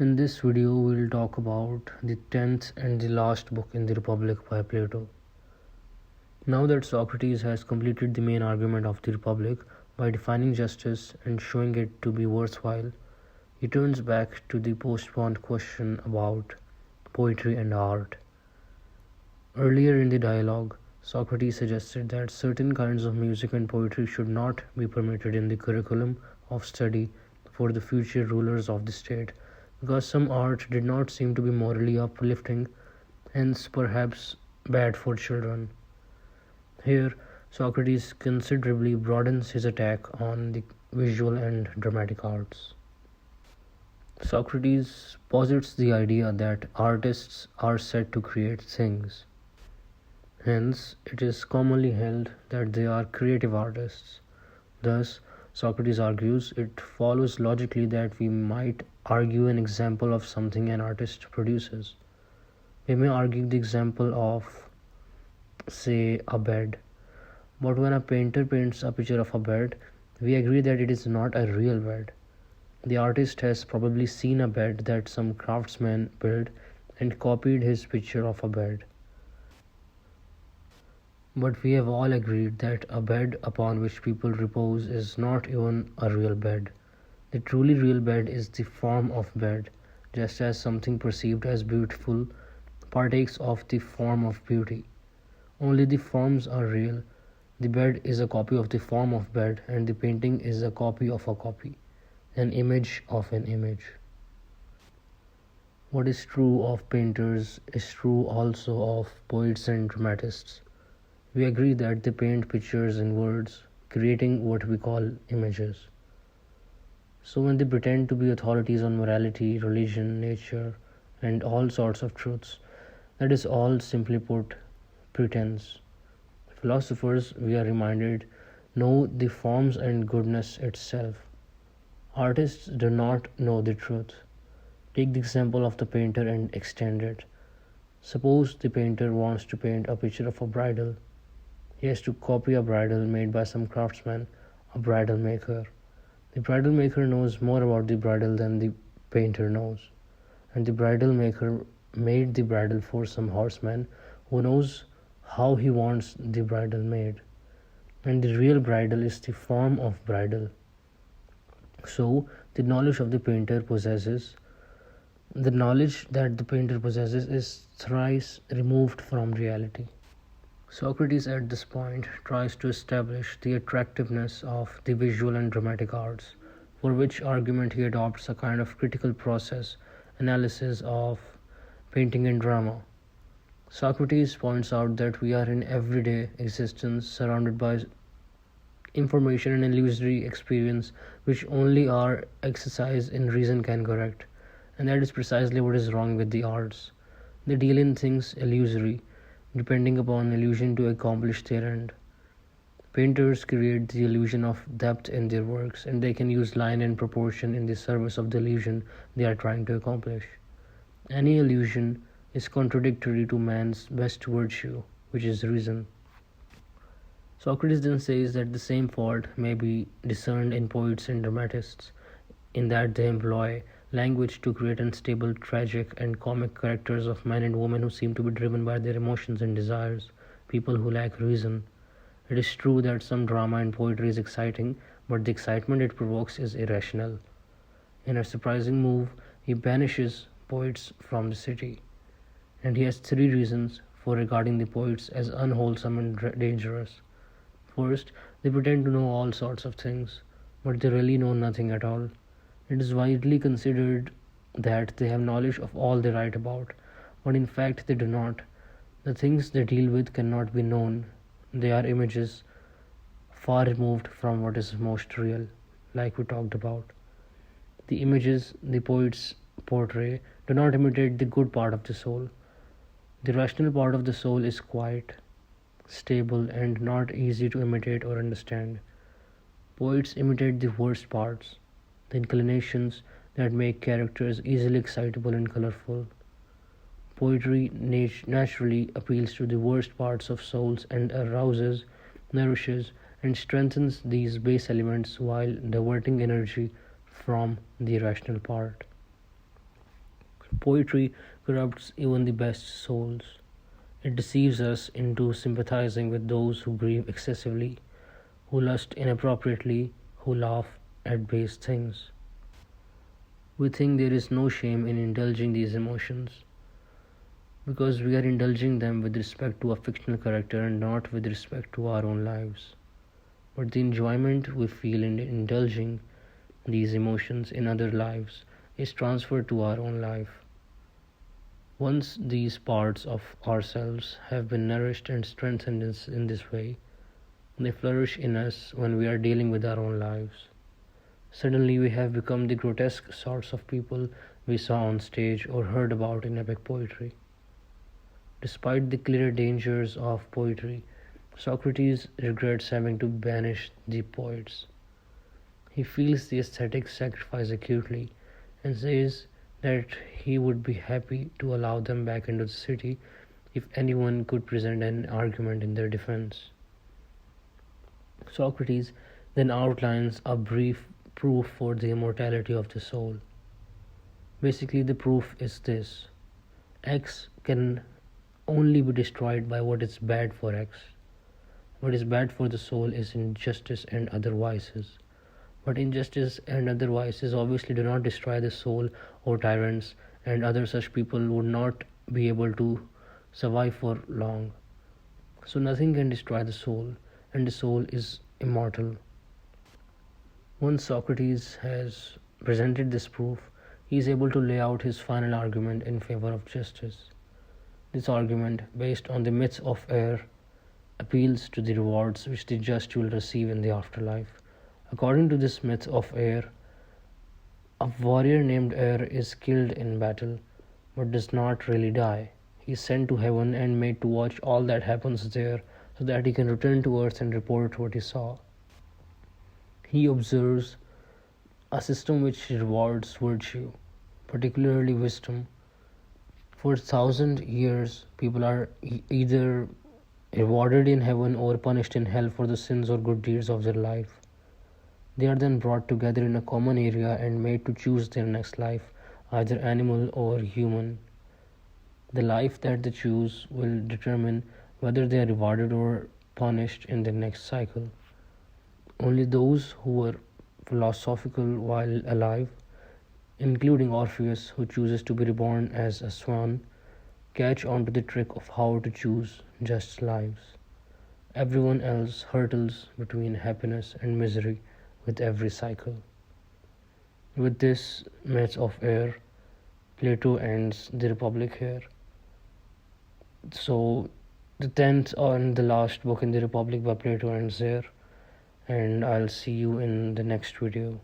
In this video, we will talk about the 10th and the last book in the Republic by Plato. Now that Socrates has completed the main argument of the Republic by defining justice and showing it to be worthwhile, he turns back to the postponed question about poetry and art. Earlier in the dialogue, Socrates suggested that certain kinds of music and poetry should not be permitted in the curriculum of study for the future rulers of the state, because some art did not seem to be morally uplifting, hence perhaps bad for children. Here, Socrates considerably broadens his attack on the visual and dramatic arts. Socrates posits the idea that artists are said to create things. Hence, it is commonly held that they are creative artists. Thus, Socrates argues, it follows logically that we might argue an example of something an artist produces. We may argue the example of, say, a bed. But when a painter paints a picture of a bed, we agree that it is not a real bed. The artist has probably seen a bed that some craftsman built and copied his picture of a bed. But we have all agreed that a bed upon which people repose is not even a real bed. The truly real bed is the form of bed, just as something perceived as beautiful partakes of the form of beauty. Only the forms are real. The bed is a copy of the form of bed, and the painting is a copy of a copy, an image of an image. What is true of painters is true also of poets and dramatists. We agree that they paint pictures in words, creating what we call images. So when they pretend to be authorities on morality, religion, nature, and all sorts of truths, that is all simply put pretense. Philosophers, we are reminded, know the forms and goodness itself. Artists do not know the truth. Take the example of the painter and extend it. Suppose the painter wants to paint a picture of a bridal. He has to copy a bridal made by some craftsman, a bridal maker. The bridal maker knows more about the bridal than the painter knows. And the bridal maker made the bridal for some horseman who knows how he wants the bridal made. And the real bridal is the form of bridal. So, the knowledge that the painter possesses is thrice removed from reality. Socrates at this point tries to establish the attractiveness of the visual and dramatic arts, for which argument he adopts a kind of critical process analysis of painting and drama. Socrates points out that we are in everyday existence surrounded by information and illusory experience which only our exercise in reason can correct, and that is precisely what is wrong with the arts. They deal in things illusory, depending upon illusion to accomplish their end. Painters create the illusion of depth in their works, and they can use line and proportion in the service of the illusion they are trying to accomplish. Any illusion is contradictory to man's best virtue, which is reason. Socrates then says that the same fault may be discerned in poets and dramatists, in that they employ language to create unstable, tragic, and comic characters of men and women who seem to be driven by their emotions and desires, people who lack reason. It is true that some drama and poetry is exciting, but the excitement it provokes is irrational. In a surprising move, he banishes poets from the city, and he has three reasons for regarding the poets as unwholesome and dangerous. First, they pretend to know all sorts of things, but they really know nothing at all. It is widely considered that they have knowledge of all they write about, but in fact they do not. The things they deal with cannot be known. They are images far removed from what is most real, like we talked about. The images the poets portray do not imitate the good part of the soul. The rational part of the soul is quiet, stable, and not easy to imitate or understand. Poets imitate the worst parts, the inclinations that make characters easily excitable and colorful. Poetry naturally appeals to the worst parts of souls and arouses, nourishes, and strengthens these base elements while diverting energy from the irrational part. Poetry corrupts even the best souls. It deceives us into sympathizing with those who grieve excessively, who lust inappropriately, who laugh at base things. We think there is no shame in indulging these emotions because we are indulging them with respect to a fictional character and not with respect to our own lives. But the enjoyment we feel in indulging these emotions in other lives is transferred to our own life. Once these parts of ourselves have been nourished and strengthened in this way, they flourish in us when we are dealing with our own lives. Suddenly, we have become the grotesque sorts of people we saw on stage or heard about in epic poetry. Despite the clear dangers of poetry, Socrates regrets having to banish the poets. He feels the aesthetic sacrifice acutely and says that he would be happy to allow them back into the city if anyone could present an argument in their defense. Socrates then outlines a brief proof for the immortality of the soul. Basically, the proof is this: X can only be destroyed by what is bad for X. What is bad for the soul is injustice and other vices. But injustice and other vices obviously do not destroy the soul, or tyrants and other such people would not be able to survive for long. So nothing can destroy the soul, and the soul is immortal. Once Socrates has presented this proof, he is able to lay out his final argument in favor of justice. This argument, based on the myths of air, appeals to the rewards which the just will receive in the afterlife. According to this myth of air, a warrior named Air is killed in battle but does not really die. He is sent to heaven and made to watch all that happens there so that he can return to earth and report what he saw. He observes a system which rewards virtue, particularly wisdom. For 1,000 years, people are either rewarded in heaven or punished in hell for the sins or good deeds of their life. They are then brought together in a common area and made to choose their next life, either animal or human. The life that they choose will determine whether they are rewarded or punished in the next cycle. Only those who were philosophical while alive, including Orpheus, who chooses to be reborn as a swan, catch on to the trick of how to choose just lives. Everyone else hurtles between happiness and misery with every cycle. With this myth of air, Plato ends the Republic here. So, the 10th and the last book in the Republic by Plato ends here, and I'll see you in the next video.